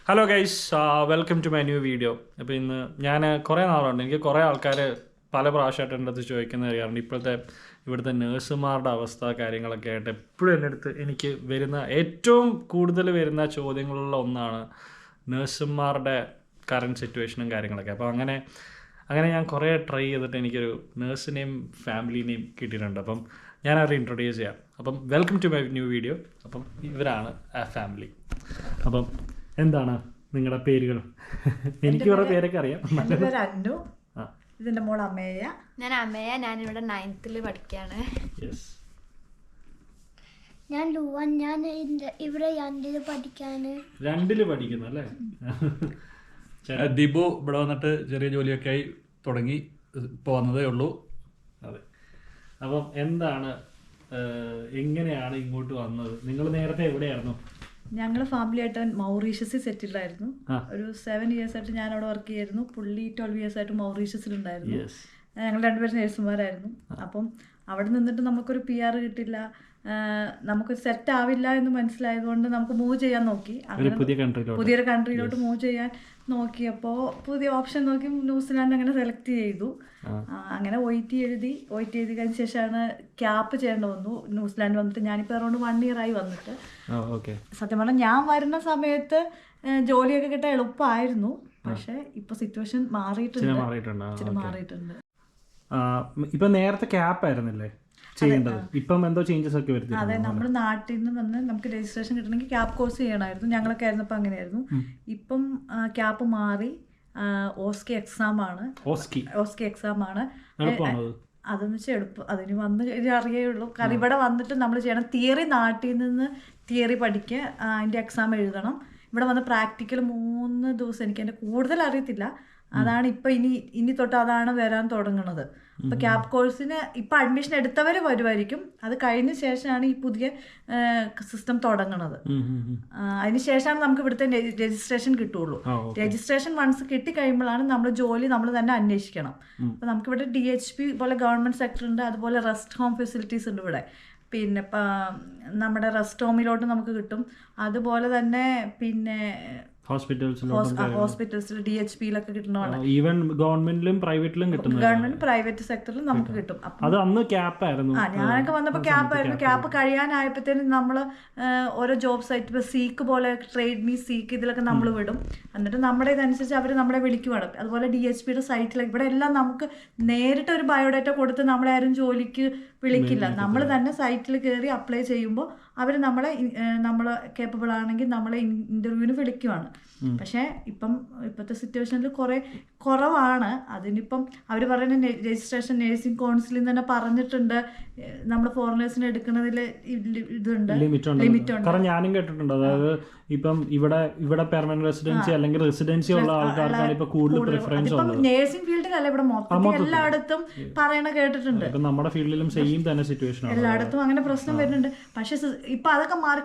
Hello guys, welcome to my new video. അപ്പോൾ ഇന്ന് ഞാൻ കുറേ നാളുണ്ട്, എനിക്ക് കുറേ ആൾക്കാർ പല പ്രാവശ്യമായിട്ട് എൻ്റെ അടുത്ത് ചോദിക്കുന്ന അറിയാറുണ്ട് ഇവിടുത്തെ നേഴ്സുമാരുടെ അവസ്ഥ കാര്യങ്ങളൊക്കെ ആയിട്ട് എപ്പോഴും എൻ്റെ അടുത്ത് എനിക്ക് വരുന്ന ഏറ്റവും കൂടുതൽ വരുന്ന ചോദ്യങ്ങളുള്ള ഒന്നാണ് നേഴ്സുമാരുടെ കറണ്ട് സിറ്റുവേഷനും കാര്യങ്ങളൊക്കെ. അപ്പോൾ അങ്ങനെ ഞാൻ കുറേ ട്രൈ ചെയ്തിട്ട് എനിക്കൊരു നേഴ്സിനെയും ഫാമിലിനെയും കിട്ടിയിട്ടുണ്ട്. അപ്പം ഞാൻ അവരെ ഇൻട്രൊഡ്യൂസ് ചെയ്യാം. അപ്പം welcome to my new video. അപ്പം ഇവരാണ് ആ ഫാമിലി. അപ്പം എന്താണ് നിങ്ങളുടെ പേരുകൾ? എനിക്ക് കുറെ പേരൊക്കെ അറിയാം. എൻ്റെ പേര് അന്നു, ഇതിന്റെ മോൾ അമ്മയ. ഞാൻ അമ്മയ, ഞാനിവിടെ 9th പഠിക്കുകയാണ്. ഞാൻ ലൂവൻ, ഞാൻ ഇവിടെ 2 പഠിക്കാണ്. 2 പഠിക്കുന്നു അല്ലേ? ദിബു ഇവിടെ വന്നിട്ട് ചെറിയ ജോലിയൊക്കെ ആയി തുടങ്ങി പോകുന്നതേ ഉള്ളൂ. അതെ. അപ്പം എന്താണ്, എങ്ങനെയാണ് ഇങ്ങോട്ട് വന്നത്? നിങ്ങൾ നേരത്തെ എവിടെയായിരുന്നു? ഞങ്ങൾ ഫാമിലി ആയിട്ട് മൗറീഷ്യസിൽ സെറ്റിൽഡ് ആയിരുന്നു. ഒരു 7 years ആയിട്ട് ഞാൻ അവിടെ വർക്ക് ചെയ്യായിരുന്നു. പുള്ളി 12 years ആയിട്ട് മൗറീഷ്യസിലുണ്ടായിരുന്നു. ഞങ്ങൾ 2 പേരും നേഴ്സുമാരായിരുന്നു. അപ്പം അവിടെ നിന്നിട്ട് നമുക്കൊരു PR കിട്ടില്ല, നമുക്ക് സെറ്റ് ആവില്ല എന്ന് മനസ്സിലായതുകൊണ്ട് നമുക്ക് മൂവ് ചെയ്യാൻ നോക്കി. പുതിയൊരു കൺട്രിയിലോട്ട് മൂവ് ചെയ്യാൻ നോക്കിയപ്പോൾ പുതിയ ഓപ്ഷൻ നോക്കി ന്യൂസിലാൻഡ് അങ്ങനെ സെലക്ട് ചെയ്തു. അങ്ങനെ OET എഴുതി കഴിഞ്ഞ ശേഷമാണ് ക്യാപ്പ് ചെയ്യേണ്ടി വന്നു. ന്യൂസിലാൻഡ് വന്നിട്ട് ഞാനിപ്പോൾ അറൗണ്ട് 1 year ആയി വന്നിട്ട്. സത്യം പറഞ്ഞാൽ ഞാൻ വരുന്ന സമയത്ത് ജോലിയൊക്കെ കിട്ടാൻ എളുപ്പമായിരുന്നു. പക്ഷെ ഇപ്പൊ സിറ്റുവേഷൻ മാറിയിട്ടുണ്ട്. ഇപ്പൊ നേരത്തെ ക്യാപ്പ് ആയിരുന്നില്ലേ ചെയ്യേണ്ടത്? ഇപ്പം എന്തോ ചേഞ്ചസ് ഒക്കെ വരുന്നത്? അതെ, നമ്മൾ നാട്ടിൽ നിന്ന് വന്ന് നമുക്ക് രജിസ്ട്രേഷൻ കിട്ടണമെങ്കിൽ ക്യാപ്പ് കോഴ്സ് ചെയ്യണമായിരുന്നു. ഞങ്ങളൊക്കെ ആയിരുന്നപ്പോൾ അങ്ങനെയായിരുന്നു. ഇപ്പം ക്യാപ്പ് മാറി ഓസ്കി എക്സാം ആണ്. അതെന്ന് വെച്ചാൽ അതിന് വന്ന് അറിയുള്ളൂ. കാരണം ഇവിടെ വന്നിട്ട് നമ്മൾ ചെയ്യണം തിയറി, നാട്ടിൽ നിന്ന് തിയറി പഠിക്കുക, അതിൻ്റെ എക്സാം എഴുതണം. ഇവിടെ വന്ന് പ്രാക്ടിക്കൽ 3 ദിവസം. എനിക്ക് അതിൻ്റെ കൂടുതൽ അറിയത്തില്ല. അതാണ് ഇപ്പം ഇനി തൊട്ട് അതാണ് വരാൻ തുടങ്ങുന്നത്. അപ്പോൾ ക്യാപ്പ് കോഴ്സിന് ഇപ്പം അഡ്മിഷൻ എടുത്തവർ വരുമായിരിക്കും. അത് കഴിഞ്ഞ ശേഷമാണ് ഈ പുതിയ സിസ്റ്റം തുടങ്ങുന്നത്. അതിന് ശേഷമാണ് നമുക്ക് ഇവിടുത്തെ രജിസ്ട്രേഷൻ കിട്ടുള്ളൂ. രജിസ്ട്രേഷൻ വൺസ് കിട്ടിക്കഴിയുമ്പോഴാണ് നമ്മൾ ജോലി നമ്മൾ തന്നെ അന്വേഷിക്കണം. അപ്പോൾ നമുക്കിവിടെ DHP പോലെ ഗവൺമെൻറ് സെക്ടർ ഉണ്ട്, അതുപോലെ റെസ്റ്റ് ഹോം ഫെസിലിറ്റീസ് ഉണ്ട് ഇവിടെ. പിന്നെ നമ്മുടെ റെസ്റ്റ് ഹോമിലോട്ട് നമുക്ക് കിട്ടും. അതുപോലെ തന്നെ പിന്നെ ഹോസ്പിറ്റൽസിൽ DHPയിലൊക്കെ കിട്ടുന്നതാണ്. ഈവൻ ഗവൺമെന്റിലും പ്രൈവറ്റിലും കിട്ടും. ഗവൺമെന്റ് പ്രൈവറ്റ് സെക്ടറിലും നമുക്ക് കിട്ടും. അത് അന്ന് ക്യാപ്പ് ആയിരുന്നു. ഞാനൊക്കെ വന്നപ്പോൾ ക്യാപ്പായിരുന്നു. ക്യാപ്പ് കഴിയാനായപ്പോഴത്തേനും നമ്മൾ ഓരോ ജോബ് സൈറ്റ്, ഇപ്പോൾ സീക്ക് പോലെ ട്രേഡ് മീ സീക്ക് ഇതിലൊക്കെ നമ്മൾ വിടും. എന്നിട്ട് നമ്മുടെ ഇതനുസരിച്ച് അവർ നമ്മളെ വിളിക്കുവാണ്. അതുപോലെ DHPയുടെ സൈറ്റിൽ ഇവിടെ എല്ലാം നമുക്ക് നേരിട്ട് ഒരു ബയോഡാറ്റ കൊടുത്ത് നമ്മളെ ആരും ജോലിക്ക് വിളിക്കില്ല. നമ്മൾ തന്നെ സൈറ്റിൽ കയറി അപ്ലൈ ചെയ്യുമ്പോൾ അവർ നമ്മൾ കേപ്പബിൾ ആണെങ്കിൽ നമ്മളെ ഇന്റർവ്യൂവിന് വിളിക്കുവാണ്. പക്ഷേ ഇപ്പോഴത്തെ സിറ്റുവേഷനിൽ കുറവാണ്. അതിനിപ്പം അവർ പറയുന്ന രജിസ്ട്രേഷൻ നേഴ്സിംഗ് കൗൺസിലിൽ തന്നെ പറഞ്ഞിട്ടുണ്ട്, നമ്മൾ ഫോറിനേഴ്സിനെ എടുക്കുന്നതിൽ ഇതുണ്ട്, ലിമിറ്റ് ഉണ്ട്. കാരണം ഞാനും കേട്ടിട്ടുണ്ട്. അതായത് ഇപ്പം ഇവിടെ പെർമനന്റ് റെസിഡൻസി അല്ലെങ്കിൽ റെസിഡൻസി ഉള്ള ആൾക്കാർക്കാണ് ഇപ്പൊ കൂടുതൽ പ്രിഫറൻസ് ഉള്ളത്. നേഴ്സിംഗ് ഫീൽഡിലല്ല, ഇവിടെ മൊത്തം എല്ലായിടത്തും പറയണ കേട്ടിട്ടുണ്ട്. നമ്മുടെ ഫീൽഡിലും സെയിം തന്നെ സിറ്റുവേഷൻ, എല്ലായിടത്തും അങ്ങനെ പ്രശ്നം വരുന്നുണ്ട്. പക്ഷെ ഇപ്പൊ അതൊക്കെ മാറി.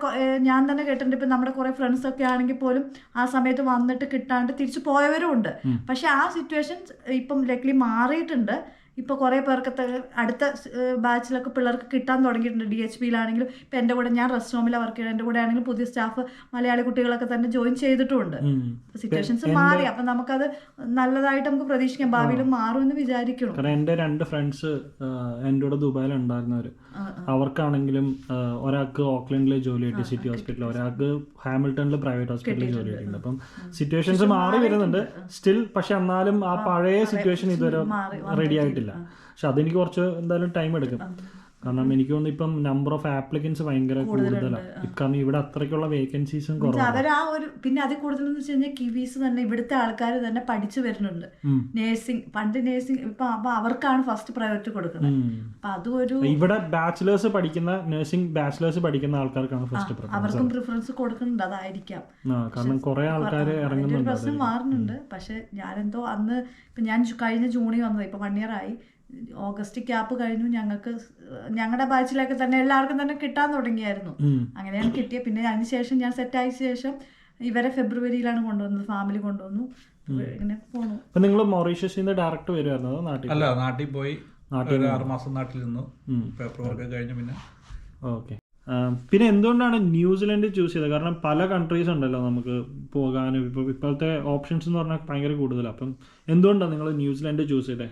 ഞാൻ തന്നെ കേട്ടിട്ടുണ്ട്. ഇപ്പൊ നമ്മുടെ കുറെ ഫ്രണ്ട്സ് ഒക്കെ ആണെങ്കിൽ പോലും ആ സമയത്ത് വന്നിട്ട് കിട്ടാണ്ട് തിരിച്ചു പോയവരും ഉണ്ട്. പക്ഷെ ആ സിറ്റുവേഷൻ ഇപ്പം ലക്ലി മാറിയിട്ടുണ്ട്. ഇപ്പോൾ കുറേ പേർക്ക് അടുത്ത ബാച്ചിലൊക്കെ പിള്ളേർക്ക് കിട്ടാൻ തുടങ്ങിയിട്ടുണ്ട്. DHPയിലാണെങ്കിലും ഇപ്പം എൻ്റെ കൂടെ ഞാൻ റെസ്റ്റ് ഹോമിലാണ് വർക്ക് ചെയ്യുന്നത്. എൻ്റെ കൂടെ ആണെങ്കിലും പുതിയ സ്റ്റാഫ് മലയാളി കുട്ടികളൊക്കെ തന്നെ ജോയിൻ ചെയ്തിട്ടുമുണ്ട്. സിറ്റുവേഷൻസ് മാറി. അപ്പം നമുക്കത് നല്ലതായിട്ട് നമുക്ക് പ്രതീക്ഷിക്കാം. ഭാവിയിലും മാറുമെന്ന് വിചാരിക്കണം. കാരണം എൻ്റെ 2 ഫ്രണ്ട്സ് എൻ്റെ കൂടെ ദുബായിലുണ്ടായിരുന്നവർ, അവർക്കാണെങ്കിലും ഒരാൾക്ക് ഓക്ലൻഡിലെ ജോലി കിട്ടി സിറ്റി ഹോസ്പിറ്റലിൽ, ഒരാൾക്ക് ഹാമിൽട്ടണിൽ പ്രൈവറ്റ് ഹോസ്പിറ്റലിൽ ജോലി കിട്ടിയിട്ടുണ്ട്. അപ്പം സിറ്റുവേഷൻസ് മാറി വരുന്നുണ്ട് സ്റ്റിൽ. പക്ഷെ എന്നാലും ആ പഴയ സിറ്റുവേഷൻ ഇതുവരെ റെഡി ആയിട്ടില്ല. പക്ഷെ അതെനിക്ക് കുറച്ച് എന്തായാലും ടൈം എടുക്കും. കാരണം എനിക്ക് തോന്നുന്നു ഇപ്പം നമ്പർ ഓഫ് ആപ്ലിക്കൻസ് ഭയങ്കര കൂടുതലാണ്. കാരണം ഇവിടെ അത്രയ്ക്കുള്ള വേക്കൻസീസും കുറവാണ്. പിന്നെ അതിൽ കൂടുതലെന്ന് വെച്ച് കഴിഞ്ഞാൽ കിവീസ് തന്നെ ഇവിടുത്തെ ആൾക്കാർ തന്നെ പഠിച്ചു വരുന്നുണ്ട് നേഴ്സിംഗ്. പണ്ട് നേഴ്സിംഗ് അപ്പൊ അവർക്കാണ് ഫസ്റ്റ് പ്രയോറിറ്റി കൊടുക്കുന്നത്. അപ്പൊ അതും ഇവിടെ ബാച്ചിലേഴ്സ് പഠിക്കുന്ന നേഴ്സിംഗ് ബാച്ചിലേഴ്സ് പഠിക്കുന്ന ആൾക്കാർക്കാണ് ഫസ്റ്റ് പ്രിഫറൻസ്. അവർക്കും പ്രിഫറൻസ് കൊടുക്കുന്നുണ്ട്. അതായിരിക്കാം കാരണം കുറെ ആൾക്കാർ ഇറങ്ങുന്നുണ്ട്. പ്രശ്നം മാറുന്നുണ്ട്. പക്ഷെ ഞാനെന്തോ അന്ന് ഇപ്പൊ ഞാൻ കഴിഞ്ഞ ജൂണിൽ വന്നത്, ഇപ്പൊ 1 year ആയി. ഓഗസ്റ്റ് ക്യാപ്പ് കഴിഞ്ഞു. ഞങ്ങളുടെ ബാച്ചിലൊക്കെ തന്നെ എല്ലാവർക്കും തന്നെ കിട്ടാൻ തുടങ്ങിയായിരുന്നു. അങ്ങനെയാണ് കിട്ടിയത്. പിന്നെ അതിനുശേഷം ഞാൻ സെറ്റായ ശേഷം ഇവരെ ഫെബ്രുവരിയിലാണ് കൊണ്ടുവന്നത്, ഫാമിലി കൊണ്ടുവന്നു. ഇങ്ങനെ പോണു. നിങ്ങൾ മൗറീഷ്യസിൽ നിന്ന് ഡയറക്റ്റ് വരുമായിരുന്നോ? നാട്ടിൽ പോയി 6 മാസം നാട്ടിൽ നിന്നു. പേപ്പർ വർക്ക് കഴിഞ്ഞു. പിന്നെ ഓക്കെ. പിന്നെ എന്തുകൊണ്ടാണ് ന്യൂസിലൻഡ് ചൂസ് ചെയ്തത്? കാരണം പല കൺട്രീസ് ഉണ്ടല്ലോ നമുക്ക് പോകാനും. ഇപ്പോഴത്തെ ഓപ്ഷൻസ് എന്ന് പറഞ്ഞാൽ ഭയങ്കര കൂടുതലാണ്. അപ്പം എന്തുകൊണ്ടാണ് നിങ്ങൾ ന്യൂസിലൻഡ് ചൂസ് ചെയ്തത്?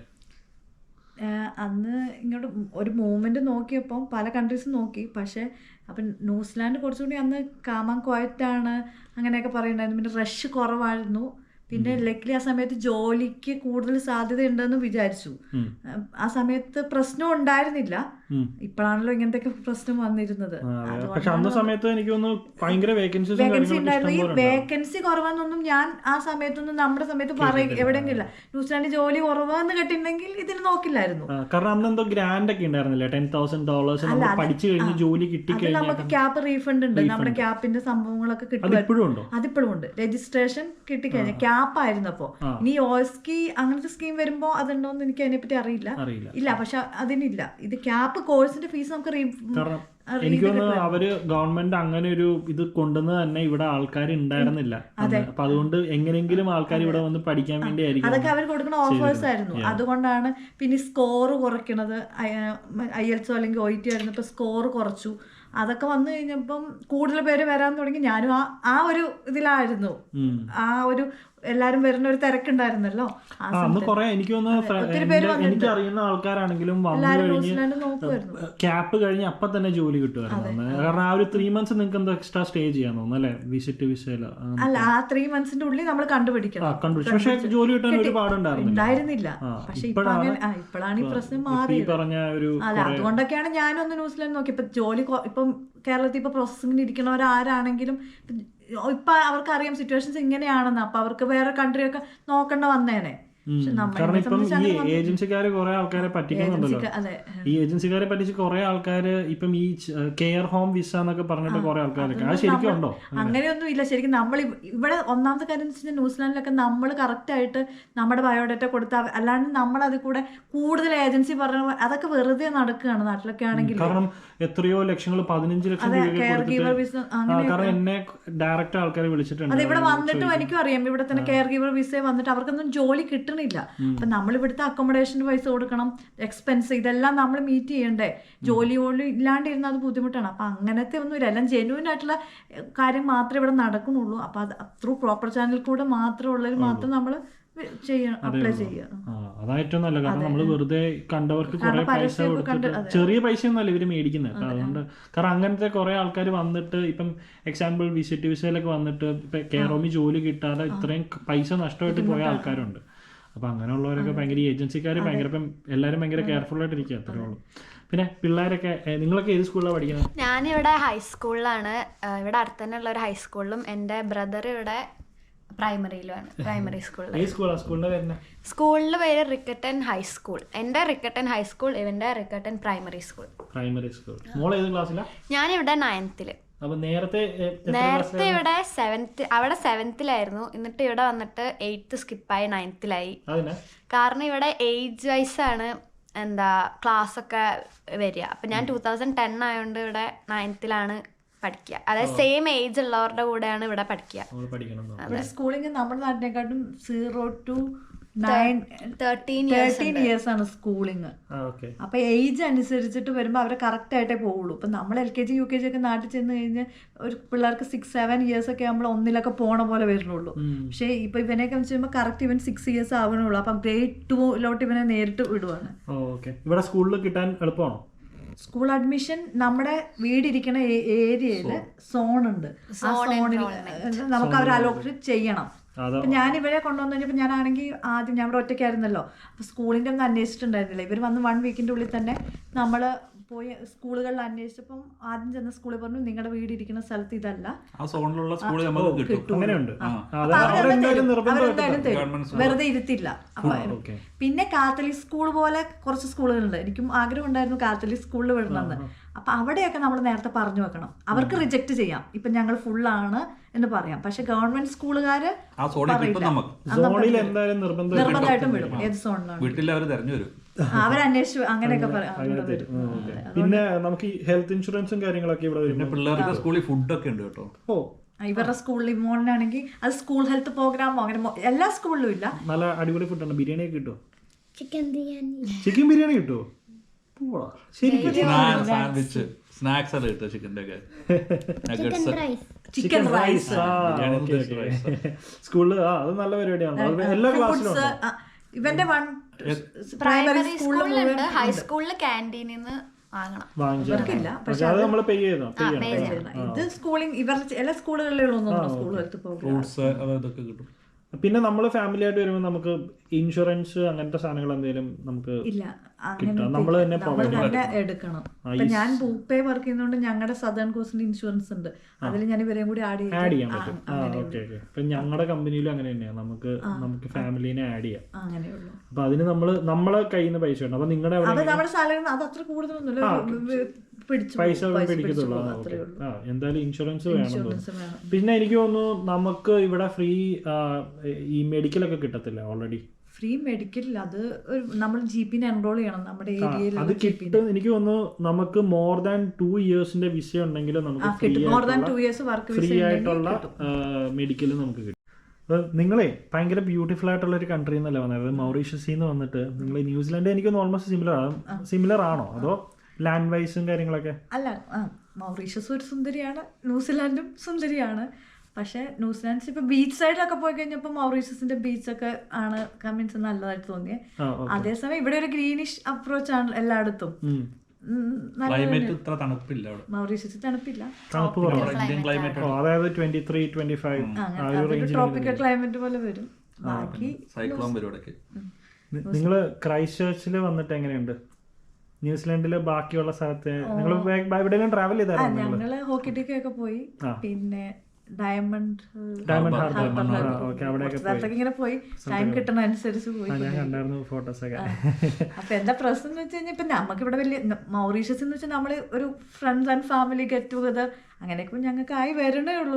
അന്ന് ഇങ്ങോട്ട് ഒരു മൂവ്മെൻറ്റ് നോക്കിയപ്പോൾ പല കൺട്രീസും നോക്കി. പക്ഷേ അപ്പം ന്യൂസിലാൻഡ് കുറച്ചുകൂടി അന്ന് കാമാൻ ക്വയറ്റാണ് അങ്ങനെയൊക്കെ പറയുന്നുണ്ടായിരുന്നു. പിന്നെ റഷ് കുറവായിരുന്നു. പിന്നെ ലക്കിലി ആ സമയത്ത് ജോലിക്ക് കൂടുതൽ സാധ്യത ഉണ്ടെന്ന് വിചാരിച്ചു. ആ സമയത്ത് പ്രശ്നം ഉണ്ടായിരുന്നില്ല. ഇപ്പോഴാണല്ലോ ഇങ്ങനത്തെ പ്രശ്നം വന്നിരുന്നത്. പക്ഷെ അന്ന സമയത്ത് എനിക്ക് തോന്നുന്നു ഭയങ്കര വേക്കൻസി ഉണ്ടായിരുന്നു. ഈ വേക്കൻസി കുറവാന്നൊന്നും ഞാൻ ആ സമയത്തൊന്നും നമ്മുടെ സമയത്ത് എവിടെയെങ്കിലും ഇല്ല. ന്യൂസിലാൻഡിൽ ജോലി കുറവാന്ന് കേട്ടിട്ടുണ്ടെങ്കിൽ ഇതിന് നോക്കില്ലായിരുന്നു. കാരണം അന്ന് എന്തോ ഗ്രാൻഡ് ഒക്കെ ഉണ്ടായിരുന്നില്ല, $10,000 പഠിച്ചു കഴിഞ്ഞ് ജോലി കിട്ടിക്കഴിഞ്ഞാൽ നമുക്ക് ക്യാപ്പ് റീഫണ്ട് ഉണ്ട്. നമ്മുടെ ക്യാപ്പിന്റെ സംഭവങ്ങളൊക്കെ കിട്ടും. അതിപ്പോഴും ഉണ്ട്. രജിസ്ട്രേഷൻ കിട്ടിക്കഴിഞ്ഞാൽ ക്യാപ്പ് ആയിരുന്നപ്പോ. ഇനി OSK അങ്ങനത്തെ സ്കീം വരുമ്പോ അതുണ്ടോന്ന് എനിക്ക് അതിനെപ്പറ്റി അറിയില്ല. ഇല്ല, പക്ഷെ അതിനില്ല. ഇത് ക്യാപ്പ് കോഴ്സിന്റെ ഫീസ് നമുക്ക് എനിക്ക് തോന്നുന്നു അവര് ഗവൺമെന്റ് അങ്ങനെ ഒരു ഇത് കൊണ്ടുവന്നത് തന്നെ ഇവിടെ ആൾക്കാർ ഉണ്ടായിരുന്നില്ല. അപ്പൊ അതുകൊണ്ട് എങ്ങനെയെങ്കിലും ആൾക്കാർ ഇവിടെ വന്ന് പഠിക്കാൻ വേണ്ടി ആയിരിക്കും അതൊക്കെ അവർ കൊടുക്കുന്ന ഓഫേഴ്സ് ആയിരുന്നു. അതുകൊണ്ടാണ്. പിന്നെ സ്കോർ കുറയ്ക്കണത് IELTS അല്ലെങ്കിൽ OET ആയിരുന്നപ്പോ സ്കോർ കുറച്ചു. അതൊക്കെ വന്നു കഴിഞ്ഞപ്പം കൂടുതൽ പേര് വരാൻ തുടങ്ങി. ഞാനും ആ ഒരു ഇതിലായിരുന്നു. ആ ഒരു എല്ലാരും വരുന്ന ഒരു തിരക്കുണ്ടായിരുന്നല്ലോ. എനിക്ക് തോന്നുന്നു എനിക്ക് അറിയുന്ന ആൾക്കാരാണെങ്കിലും ക്യാപ്പ് കഴിഞ്ഞ് അപ്പൊ തന്നെ ജോലി കിട്ടുമായിരുന്നു. കാരണം ആ ഒരു 3 months നിങ്ങൾക്ക് എന്തോ എക്സ്ട്രാ സ്റ്റേ ചെയ്യാൻ തോന്നുന്നു അല്ലെ, വിസിറ്റ് വിസയില്? അല്ല, ആ 3 monthsന്റെ ഉള്ളിൽ നമ്മൾ കണ്ടുപിടിക്കണം. പക്ഷെ ജോലി കിട്ടാൻ ഒരുപാടുണ്ടായിരുന്നില്ല. പക്ഷെ ഇപ്പോഴാണ് ഈ പ്രശ്നം മാറിയത്. അല്ല, അതുകൊണ്ടൊക്കെയാണ് ഞാനൊന്ന് ന്യൂസിലാൻഡ് നോക്കി. ഇപ്പൊ ജോലി ഇപ്പം കേരളത്തിൽ ഇപ്പൊ പ്രോസസ്സിങ്ങിന് ഇരിക്കുന്നവരാരാണെങ്കിലും ഇപ്പൊ അവർക്കറിയാം സിറ്റുവേഷൻസ് ഇങ്ങനെയാണെന്ന്. അപ്പൊ അവർക്ക് വേറെ കൺട്രി ഒക്കെ നോക്കേണ്ട വന്നേനെ. കാരണം ഇപ്പം ഈ ഏജൻസിക്കാര് കുറെ ആൾക്കാരെ പറ്റിക്കുന്നുണ്ടല്ലോ. ഈ ഏജൻസിക്കാരെ പറ്റിച്ച് കുറെ ആൾക്കാര് ഇപ്പം ഈ കെയർ ഹോം വിസ എന്നൊക്കെ പറഞ്ഞിട്ട് കുറെ ആൾക്കാരൊക്കെ. അത് ശരിക്കും ഉണ്ടോ? അങ്ങനെയൊന്നും ഇല്ല. ശരിക്കും നമ്മൾ ഇവിടെ ഒന്നാമത്തെ കാര്യം എന്ന് വെച്ചാൽ ന്യൂസിലാൻഡിലൊക്കെ നമ്മൾ കറക്റ്റ് ആയിട്ട് നമ്മുടെ ബയോഡേറ്റ കൊടുത്താൽ, അല്ലാണ്ട് നമ്മൾ അതിൽ കൂടെ കൂടുതൽ ഏജൻസി പറഞ്ഞ അതൊക്കെ വെറുതെ നടക്കുകയാണ് നാട്ടിലൊക്കെ ആണെങ്കിൽ. കാരണം എത്രയോ ലക്ഷങ്ങൾ 15 ലക്ഷം കാരണം എന്നെ ഡയറക്റ്റ് ആൾക്കാരെ വിളിച്ചിട്ടുണ്ട്. അത് ഇവിടെ വന്നിട്ടും എനിക്കും അറിയാം. ഇവിടെ തന്നെ കെയർ ഗീവർ വിസ വന്നിട്ട് അവർക്കൊന്നും ജോലി കിട്ടണില്ല. അപ്പൊ നമ്മൾ ഇവിടുത്തെ അക്കോമഡേഷന് പൈസ കൊടുക്കണം, എക്സ്പെൻസ്, ഇതെല്ലാം നമ്മൾ മീറ്റ് ചെയ്യണ്ടേ. ജോലി പോലും ഇല്ലാണ്ടിരുന്ന അത് ബുദ്ധിമുട്ടാണ്. അപ്പൊ അങ്ങനത്തെ ഒന്നുമില്ല. എല്ലാം ജെന്യൂൻ ആയിട്ടുള്ള കാര്യം മാത്രമേ ഇവിടെ നടക്കുന്നുള്ളൂ. അപ്പൊ അത് ത്രൂ പ്രോപ്പർ ചാനൽ കൂടെ മാത്രമുള്ളവർ മാത്രം നമ്മൾ അപ്ലൈ ചെയ്യുക. അതായിട്ടും നല്ല. കാരണം നമ്മൾ വെറുതെ കണ്ടവർക്ക് കുറെ പൈസ കൊടുത്തിട്ട്, ചെറിയ പൈസ ഒന്നുമല്ല ഇവര് മേടിക്കുന്നത്. അതുകൊണ്ട് കാരണം അങ്ങനത്തെ കുറെ ആൾക്കാർ വന്നിട്ട് ഇപ്പം എക്സാമ്പിൾ വിസിറ്റ് വിസയിലൊക്കെ വന്നിട്ട് ഇപ്പൊ കെയർ ഹോമിൽ ജോലി കിട്ടാതെ ഇത്രയും പൈസ നഷ്ടമായിട്ട് പോയ ആൾക്കാരുണ്ട്. അപ്പൊ അങ്ങനെയുള്ളവരൊക്കെ ഭയങ്കര ഏജൻസിക്കാര് ഭയങ്കര ഇപ്പം എല്ലാരും ഭയങ്കര കെയർഫുൾ ആയിട്ട് ഇരിക്കുക. അത്രേ ഉള്ളൂ. പിന്നെ പിള്ളേരൊക്കെ നിങ്ങളൊക്കെ ഏത് സ്കൂളിലാണ് പഠിക്കുന്നത്? ഞാനിവിടെ ഹൈസ്കൂളിലാണ്. ഇവിടെ അടുത്ത് തന്നെ ഉള്ള ഒരു ഹൈസ്കൂളിലും എൻ്റെ ബ്രദർ ഇവിടെ പ്രൈമറിയിലുമാണ്. പ്രൈമറി സ്കൂളിന്റെ പേര് റിക്കട്ടൻ ഹൈസ്കൂൾ. എൻ്റെ റിക്കട്ടൻ ഹൈസ്കൂൾ, ഇവന്റെ റിക്കട്ടൻ പ്രൈമറി സ്കൂൾ. ഞാനിവിടെ 9th. നേരത്തെ ഇവിടെ 7th, അവിടെ 7th എന്നിട്ട് ഇവിടെ വന്നിട്ട് 8th സ്കിപ്പായി 9th. കാരണം ഇവിടെ ഏജ് വൈസ് ആണ് ക്ലാസ് ഒക്കെ വരിക. അപ്പൊ ഞാൻ 2010 ആയതുകൊണ്ട് ഇവിടെ 9th പഠിക്കുക. അതായത് സെയിം ഏജ് ഉള്ളവരുടെ കൂടെയാണ് ഇവിടെ പഠിക്കുക. സ്കൂളിംഗ് നമ്മുടെ നാട്ടിനെക്കാട്ടും 0 to 13 years ആണ് സ്കൂളിങ്. അപ്പൊ ഏജ് അനുസരിച്ചിട്ട് വരുമ്പോ അവരെ കറക്റ്റ് ആയിട്ടേ പോവുള്ളൂ. ഇപ്പൊ നമ്മൾ LKG UKG ഒക്കെ നാട്ടിൽ ചെന്ന് കഴിഞ്ഞാൽ ഒരു പിള്ളേർക്ക് 6-7 years ഒക്കെ നമ്മൾ ഒന്നിലൊക്കെ പോണ പോലെ വരുന്നുള്ളൂ. പക്ഷെ ഇപ്പൊ ഇവനെയൊക്കെ വെച്ച് കറക്റ്റ് ഇവൻ 6 years ആവണുള്ളൂ. അപ്പൊ grade 2 ഇവനെ നേരിട്ട് വിടുവാണ്. ഇവിടെ സ്കൂളിൽ കിട്ടാൻ എളുപ്പമാണോ? സ്കൂൾ അഡ്മിഷൻ നമ്മുടെ വീടിരിക്കുന്ന ഏരിയയില് സോണുണ്ട്. ആ സോണിൽ നമുക്ക് അവർ അലോട്ട് ചെയ്യണം. ഞാൻ ഇവരെ കൊണ്ടുവന്നു കഴിഞ്ഞപ്പോൾ ഞാനാണെങ്കിൽ ആദ്യം ഞാൻ ഇവിടെ ഒറ്റയ്ക്കായിരുന്നല്ലോ. അപ്പൊ സ്കൂളിന്റെ ഒന്നും അന്വേഷിച്ചിട്ടുണ്ടായിരുന്നില്ല. ഇവർ വന്ന് 1 weekന്റെ ഉള്ളിൽ തന്നെ നമ്മള് പോയി സ്കൂളുകളിൽ അന്വേഷിച്ചപ്പം ആദ്യം ചെന്ന സ്കൂളിൽ പറഞ്ഞു നിങ്ങളുടെ വീട് ഇരിക്കുന്ന സ്ഥലത്ത് ഇതല്ല, വെറുതെ ഇരുത്തില്ല. അപ്പൊ പിന്നെ കാത്തലിക് സ്കൂൾ പോലെ കുറച്ച് സ്കൂളുകളുണ്ട്. എനിക്കും ആഗ്രഹം ഉണ്ടായിരുന്നു കാത്തലിക് സ്കൂളിൽ വിടണമെന്ന്. അപ്പൊ അവിടെയൊക്കെ നമ്മൾ നേരത്തെ പറഞ്ഞു വെക്കണം. അവർക്ക് റിജക്ട് ചെയ്യാം, ഇപ്പൊ ഞങ്ങൾ ഫുള്ളാണ് എന്ന് പറയാം. പക്ഷെ ഗവൺമെന്റ് സ്കൂളുകാര് നിർബന്ധമായിട്ടും വിടും. ഏത് സോണിലാണ് അവരന്വേഷിച്ചു അങ്ങനെയൊക്കെ പറയാം. പിന്നെ നമുക്ക് ഹെൽത്ത് ഇൻഷുറൻസും കാര്യങ്ങളൊക്കെ ഇവിടെ പിള്ളേർക്ക് സ്കൂളിൽ ഫുഡൊക്കെ ഉണ്ട് കേട്ടോ. ഇവരുടെ സ്കൂളിൽ മോനാണെങ്കിൽ അത് സ്കൂൾ ഹെൽത്ത് പ്രോഗ്രാമോ അങ്ങനെ എല്ലാ സ്കൂളിലും ഇല്ല. നല്ല അടിപൊളി ഫുഡാണ്. ബിരിയാണി ഒക്കെ കിട്ടുമോ? ചിക്കൻ ബിരിയാണി ചിക്കൻ ബിരിയാണി കിട്ടുമോ? ശരിക്കും സാൻഡ്വിച്ച് സ്നാക്സ് അല്ല കിട്ടുക ചിക്കൻ്റെ ഒക്കെ നഗറ്റ്സ് ചിക്കൻ റൈസ് സ്കൂളിൽ അത് നല്ല പരിപാടിയാണ്. എല്ലാ ക്ലാസ്സിലും ഉണ്ട്. ഇവന്റെ പ്രൈമറി സ്കൂളിലുണ്ട്, ഹൈസ്കൂളിൽ ക്യാൻറ്റീനിൽ നിന്ന് ഇവർക്കില്ല. പക്ഷെ അത് നമ്മൾ പേ ചെയ്തോ? ഇത് സ്കൂളിംഗ് ഇവരുടെ എല്ലാ സ്കൂളുകളിലും സ്കൂൾ ഹെൽത്ത് പ്രോഗ്രാം. ഫ്രൂട്ട്സ് അതൊക്കെ കിട്ടും. പിന്നെ നമ്മൾ ഫാമിലി ആയിട്ട് വരുമ്പോൾ നമുക്ക് ഇൻഷുറൻസ് അങ്ങനത്തെ സാധനങ്ങൾ എന്തെങ്കിലും നമുക്ക് ഇല്ല, കിട്ടാം. നമ്മൾ തന്നെ എടുക്കണം. ഇപ്പൊ ഞാൻ ബൂപ്പേ വർക്ക് ചെയ്യുന്നതുകൊണ്ട് ഞങ്ങളുടെ സദേൺ കോസ്റ്റിന്റെ ഇൻഷുറൻസ് ഉണ്ട്, അതിൽ ഞാൻ ഇവരെയും കൂടി ആഡ് ചെയ്യാൻ പറ്റും. ഓക്കെ. ഇപ്പൊ ഞങ്ങളുടെ കമ്പനിയിലും അങ്ങനെ തന്നെയാണ്, നമുക്ക് ഫാമിലിനെ ആഡ് ചെയ്യാം. അങ്ങനെയുള്ളൂ. അപ്പൊ അതിന് നമ്മളെ കയ്യിൽ നിന്ന് പൈസ ഉണ്ട്. അപ്പൊ നിങ്ങളുടെ നമ്മുടെ സാലറി അത് അത്ര കൂടുതലൊന്നുമില്ല, പൈസ പിടിക്കത്തുള്ളൂ. എന്തായാലും ഇൻഷുറൻസ് വേണം. പിന്നെ എനിക്ക് തോന്നുന്നു നമുക്ക് ഇവിടെ ഫ്രീ ഈ മെഡിക്കലൊക്കെ കിട്ടത്തില്ല ഓൾറെഡി. ഫ്രീ മെഡിക്കൽ അത് നമ്മൾ GP എൻറോൾ ചെയ്യണം നമ്മുടെ ഏരിയയിൽ. അത് കിട്ടും. എനിക്ക് തോന്നുന്നു നമുക്ക് മോർ ദാൻ 2 yearsന്റെ വിസ ഉണ്ടെങ്കിൽ നമുക്ക് ഫ്രീ ആയിട്ടുള്ള മെഡിക്കൽ നമുക്ക് കിട്ടും. അപ്പോൾ നിങ്ങളെ ഭയങ്കര ബ്യൂട്ടിഫുൾ ആയിട്ടുള്ള ഒരു കൺട്രി എന്നല്ല വന്നത്, മൗറീഷ്യസിൽ നിന്ന് വന്നിട്ട് നിങ്ങൾ ന്യൂസിലാൻഡ് എനിക്കൊന്ന് ഓൾമോസ്റ്റ് സിമിലർ ആണോ അതോ ലാൻഡ് വൈസും കാര്യങ്ങളൊക്കെ? അല്ല, മൗറീഷ്യസ് ഒരു സുന്ദരിയാണ്, ന്യൂസിലാൻഡും സുന്ദരിയാണ്. പക്ഷേ ന്യൂസിലാൻഡ് ഇപ്പോൾ ബീച്ച് സൈഡിലൊക്കെ പോയി കഴിഞ്ഞപ്പോൾ മൗറീഷ്യസിന്റെ ബീച്ചൊക്കെ ആണ് മീൻസ് നല്ലതായിട്ട് തോന്നിയത്. അതേസമയം ഇവിടെ ഒരു ഗ്രീനിഷ് അപ്രോച്ച് ആണ് എല്ലായിടത്തും. മൗറീഷ്യസ് തണുപ്പില്ല, അതായത് 23-25 ട്രോപ്പിക്കൽ ക്ലൈമറ്റ് പോലെ വരും. ബാക്കി നിങ്ങൾ ക്രൈസ്റ്റ് ചർച്ചിൽ വന്നിട്ട് എങ്ങനെയുണ്ട്? ന്യൂസിലാൻഡില് ബാക്കിയുള്ള സ്ഥലത്ത് നിങ്ങൾ എവിടെയെങ്കിലും ട്രാവൽ ചെയ്തായിരുന്നു? ഞങ്ങള് ഹോക്കിഡിക്കൊക്കെ പോയി, പിന്നെ ഡയമണ്ട് ഇങ്ങനെ പോയി, ടൈം കിട്ടുന്ന അനുസരിച്ച് പോയി. ഞാൻ കണ്ടായിരുന്നു ഫോട്ടോസൊക്കെ. അപ്പൊ എന്താ പ്രശ്നം എന്ന് വെച്ച് കഴിഞ്ഞാൽ ഇപ്പൊ നമുക്ക് ഇവിടെ വലിയ മൗറീഷ്യസ് എന്ന് വെച്ചാൽ നമ്മള് ഒരു friends and family get together അങ്ങനെയൊക്കെ ഞങ്ങൾക്ക് ആയി വരണേ ഉള്ളൂ.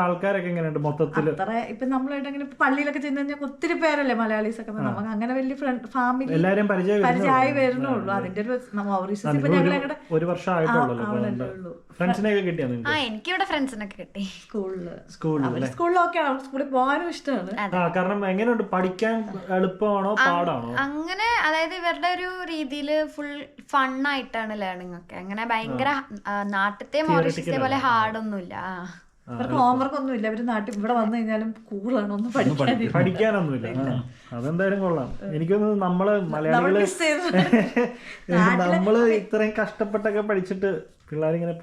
ആൾക്കാരൊക്കെ എങ്ങനെയുണ്ട് മൊത്തത്തില്? അത്ര ഇപ്പൊ നമ്മളായിട്ട് അങ്ങനെ പള്ളിയിലൊക്കെ ചെന്ന് കഴിഞ്ഞാൽ ഒത്തിരി പേരല്ലേ മലയാളീസ് ഒക്കെ, നമുക്ക് അങ്ങനെ വലിയ ഫാമിലി എല്ലാരും പരിചയമായി വരുന്നേ ഉള്ളൂ. അതിന്റെ ഒരു മൗറീഷ്യസ് ഇപ്പൊ ഞങ്ങളെ ഒരു വർഷം ആയിട്ടുള്ളൂ. ഫ്രണ്ട്സിനെയൊക്കെ കിട്ടിയാ? എനിക്കിവിടെ ഫ്രണ്ട്സിനൊക്കെ കിട്ടി സ്കൂളിലൊക്കെ. സ്കൂളിൽ പോകാനും ഇഷ്ടമാണ്. കാരണം എങ്ങനെയുണ്ട്, പഠിക്കാൻ എളുപ്പമാണോ പാടാണോ? അങ്ങനെ അതായത് ഇവരുടെ ഒരു രീതിയില് ഫുൾ ഫണ്ണായിട്ടാണ് ലേണിംഗ് ഒക്കെ. അങ്ങനെ ഭയങ്കര നാട്ടിലത്തെ മൗറീഷ്യസിലെ പോലെ ഹാർഡൊന്നുമില്ല. അവർക്ക് ഹോംവർക്ക് ഒന്നും ഇല്ല. അവര് നാട്ടിൽ ഇവിടെ വന്നു കഴിഞ്ഞാലും കൂളാണ്, ഒന്നും പഠിക്കാനൊന്നുമില്ല. അതെന്തായാലും കൊള്ളാം. എനിക്കൊന്ന് നമ്മള് മലയാളികള് നമ്മള് ഇത്രയും കഷ്ടപ്പെട്ടൊക്കെ പഠിച്ചിട്ട് പിള്ളേരിങ്ങനെ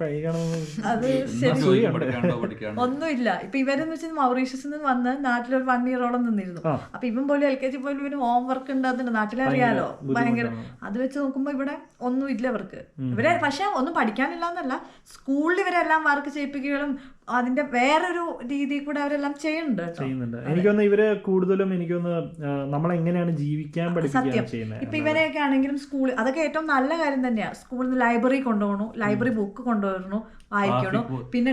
ഒന്നുമില്ല. ഇപ്പൊ ഇവരെന്ന് വെച്ചാൽ മൗറീഷ്യസിൽ നിന്ന് വന്ന് നാട്ടിലൊരു 1 year നിന്നിരുന്നു. അപ്പൊ ഇവൻ പോലും LKG പോലും ഇവന് ഹോംവർക്ക് ഉണ്ടാകുന്നുണ്ട്, നാട്ടിലറിയാലോ ഭയങ്കര. അത് വെച്ച് നോക്കുമ്പോ ഇവിടെ ഒന്നും ഇല്ല അവർക്ക്. ഇവരെ പക്ഷെ ഒന്നും പഠിക്കാനില്ല എന്നല്ല, സ്കൂളിൽ ഇവരെല്ലാം വർക്ക് ചെയ്യിപ്പിക്കുകയും അതിന്റെ വേറൊരു രീതിയിൽ കൂടെ അവരെല്ലാം ചെയ്യുന്നുണ്ട്. എനിക്കൊന്ന് ഇവര് കൂടുതലും എനിക്കൊന്ന് നമ്മളെങ്ങനെയാണ് ജീവിക്കാൻ പഠിപ്പിക്കുകയാണ് ചെയ്യുന്നത്. ഇപ്പൊ ഇവരെയൊക്കെ ആണെങ്കിലും സ്കൂൾ അതൊക്കെ ഏറ്റവും നല്ല കാര്യം തന്നെയാണ്. സ്കൂളിൽ നിന്ന് ലൈബ്രറി കൊണ്ടുപോകണു, ലൈബ്രറി ബുക്ക് കൊണ്ടുവരണു, വായിക്കണു. പിന്നെ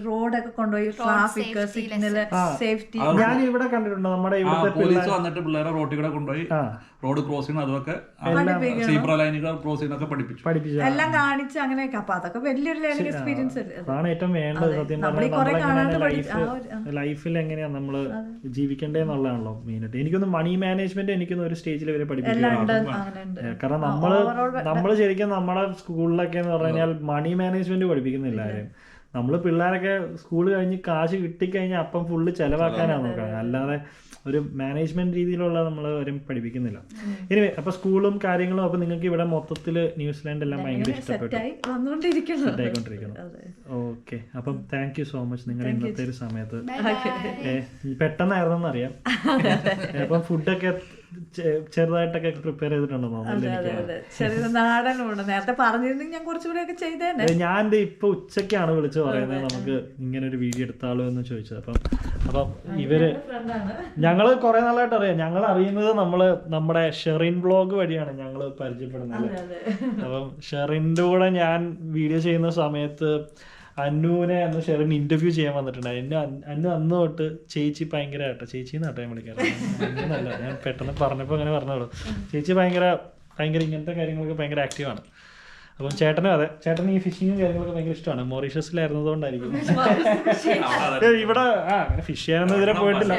റോഡൊക്കെ കൊണ്ടുപോയി ട്രാഫിക് സിഗ്നല് സേഫ്റ്റി. ഞാൻ ഇവിടെ കണ്ടിട്ടുണ്ട് നമ്മുടെ ഇവിടുത്തെ പോലീസ് വന്നിട്ട് പിള്ളേരെ റോഡിൽ കൂടെ കൊണ്ടുപോയി റോഡ് ക്രോസ് ചെയ്യണം, അതൊക്കെ സീബ്ര ലൈനുകൾ ക്രോസ് ചെയ്യുന്നൊക്കെ പഠിപ്പിച്ചു എല്ലാം കാണിച്ച് അങ്ങനെയൊക്കെ. അപ്പൊ അതൊക്കെ വലിയൊരു ലേണിംഗ് എക്സ്പീരിയൻസ് അതാണ് ഏറ്റവും വേണ്ടത്. സത്യം പറഞ്ഞാൽ ലൈഫിൽ എങ്ങനെയാ നമ്മള് ജീവിക്കേണ്ടതെന്നുള്ളതാണല്ലോ മെയിനായിട്ട്. എനിക്കൊന്ന് മണി മാനേജ്മെന്റ് എനിക്കൊന്ന് ഒരു സ്റ്റേജിൽ വരെ പഠിപ്പിക്കണം. കാരണം നമ്മള് ശരിക്കും നമ്മുടെ സ്കൂളിലൊക്കെ എന്ന് പറഞ്ഞു കഴിഞ്ഞാൽ മണി മാനേജ്മെന്റ് പഠിപ്പിക്കുന്നില്ല ആരും. നമ്മള് പിള്ളേരൊക്കെ സ്കൂൾ കഴിഞ്ഞ് കാശ് കിട്ടിക്കഴിഞ്ഞാൽ അപ്പം ഫുള്ള് ചെലവാക്കാനാണ് നോക്കുന്നത്, അല്ലാതെ ഒരു മാനേജ്മെന്റ് രീതിയിലുള്ള നമ്മൾ ആരും പഠിപ്പിക്കുന്നില്ല. എനിവേ, അപ്പൊ സ്കൂളും കാര്യങ്ങളും അപ്പൊ നിങ്ങൾക്ക് ഇവിടെ മൊത്തത്തില് ന്യൂസിലാൻഡ് എല്ലാം ഭയങ്കര ഇഷ്ടപ്പെട്ടു സെറ്റായിക്കൊണ്ടിരിക്കുന്നു. ഓക്കെ, അപ്പം താങ്ക് യു സോ മച്ച് നിങ്ങൾ ഇന്നത്തെ ഒരു സമയത്ത്. പെട്ടെന്നായിരുന്നെന്ന് അറിയാം. അപ്പം ഫുഡൊക്കെ ചെറുതായിട്ടൊക്കെ പ്രിപ്പയർ ചെയ്തിട്ടുണ്ടോ? നേരത്തെ പറഞ്ഞിരുന്നെങ്കിൽ ഞാൻ കുറച്ചുകൂടെയൊക്കെ ചെയ്തേനെ. ഞാൻ ഇപ്പൊ ഉച്ചക്കാണ് വിളിച്ചു പറയുന്നത് നമുക്ക് ഇങ്ങനെ ഒരു വീഡിയോ എടുത്താലോ എന്ന് ചോദിച്ചത്. അപ്പം ഇവര് ഞങ്ങള് കുറെ നാളായിട്ട് അറിയാം. ഞങ്ങൾ അറിയുന്നത് നമ്മുടെ ഷെറിൻ വ്ളോഗ് വഴിയാണ് ഞങ്ങള് പരിചയപ്പെടുന്നത്. അപ്പം ഷെറിൻ്റെ കൂടെ ഞാൻ വീഡിയോ ചെയ്യുന്ന സമയത്ത് അന്നുവിനെ അന്ന് ഷെറിൻ ഇന്റർവ്യൂ ചെയ്യാൻ വന്നിട്ടുണ്ടായിരുന്നു. അന്നു അന്ന് തൊട്ട് ചേച്ചി ഭയങ്കര ചേച്ചി എന്നാട്ടോ ഞാൻ വിളിക്കാറില്ല, ഞാൻ പെട്ടെന്ന് പറഞ്ഞപ്പോൾ അങ്ങനെ പറഞ്ഞോളൂ. ചേച്ചി ഭയങ്കര ഇങ്ങനത്തെ കാര്യങ്ങളൊക്കെ ഭയങ്കര ആക്റ്റീവാണ്. അപ്പം ചേട്ടനും അതെ, ചേട്ടന് ഈ ഫിഷിങ്ങും കാര്യങ്ങളൊക്കെ ഭയങ്കര ഇഷ്ടമാണ്. മൗറീഷ്യസിലായിരുന്നതുകൊണ്ടായിരിക്കും. ഇവിടെ അങ്ങനെ ഫിഷ് ചെയ്യാനൊന്നും ഇതുവരെ പോയിട്ടില്ല.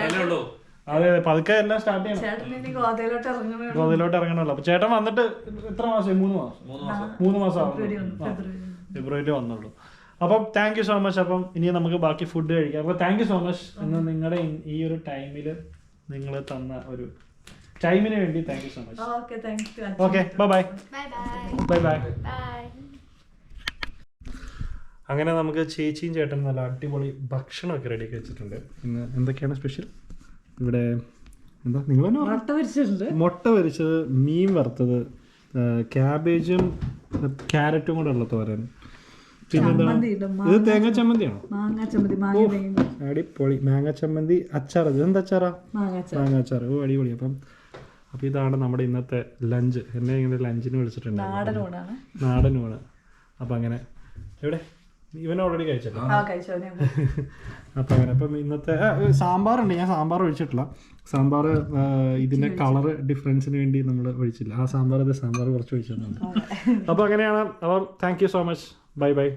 അതെ അതെ പതുക്കെ എല്ലാം സ്റ്റാർട്ട് ചെയ്യണം. ചേട്ടൻ ഇനി ഗോതയിലോട്ട് ഇറങ്ങണേ ഗോതയിലോട്ട് ഇറങ്ങണല്ലോ. അപ്പൊ ചേട്ടൻ വന്നിട്ട് എത്ര മാസം? 3 മാസം ഫെബ്രുവരി വന്നുള്ളൂ. അപ്പം താങ്ക് യു സോ മച്ച്. അപ്പം ഇനി നമുക്ക് ബാക്കി ഫുഡ് കഴിക്കാം. അപ്പോൾ താങ്ക് യു സോ മച്ച്. ഇന്ന് നിങ്ങളുടെ ഈ ഒരു ടൈമിൽ നിങ്ങൾ തന്ന ഒരു ടൈമിന് വേണ്ടി thank you so much. Okay thank you. Okay bye bye bye bye. Bye. അങ്ങനെ നമുക്ക് ചേച്ചിയും ചേട്ടൻ നല്ല അടിപൊളി ഭക്ഷണമൊക്കെ റെഡിയാക്കി വെച്ചിട്ടുണ്ട്. ഇന്ന് എന്തൊക്കെയാണ് സ്പെഷ്യൽ? ഇവിടെ എന്താ നിങ്ങൾ തന്നെ മുട്ട പൊരിച്ചിട്ടുണ്ട്, മുട്ട പൊരിച്ചത്, മീൻ വറുത്തത്, ക്യാബേജും ക്യാരറ്റും കൂടെ ഉള്ള തോരൻ, പിന്നെന്താ ഇത് തേങ്ങ ചമ്മന്തിയാണോ? മാങ്ങ ചമ്മന്തി, മാങ്ങ അടിപൊളി മാങ്ങ ചമ്മന്തി, അച്ചാർ. ഇത് എന്താ അച്ചാറാ? മാങ്ങ അച്ചാർ. ഓ അടിപൊളി. അപ്പം ഇതാണ് നമ്മുടെ ഇന്നത്തെ ലഞ്ച്. എന്നെ ഇങ്ങനെ ലഞ്ചിന് വിളിച്ചിട്ടുണ്ട്. നാടൻ ഊണ്. അപ്പം അങ്ങനെ എവിടെ ഇവൻ ഓൾറെഡി കഴിച്ചല്ലോ. അപ്പം അങ്ങനെ അപ്പം ഇന്നത്തെ സാമ്പാറുണ്ട്. ഞാൻ സാമ്പാർ ഒഴിച്ചിട്ടില്ല. സാമ്പാർ ഇതിൻ്റെ കളർ ഡിഫറൻസിന് വേണ്ടി നമ്മൾ ഒഴിച്ചില്ല. ആ സാമ്പാർ കുറച്ച് ഒഴിച്ചിട്ടുണ്ട്. അപ്പോൾ അങ്ങനെയാണ്. അപ്പം thank you so much. Bye bye.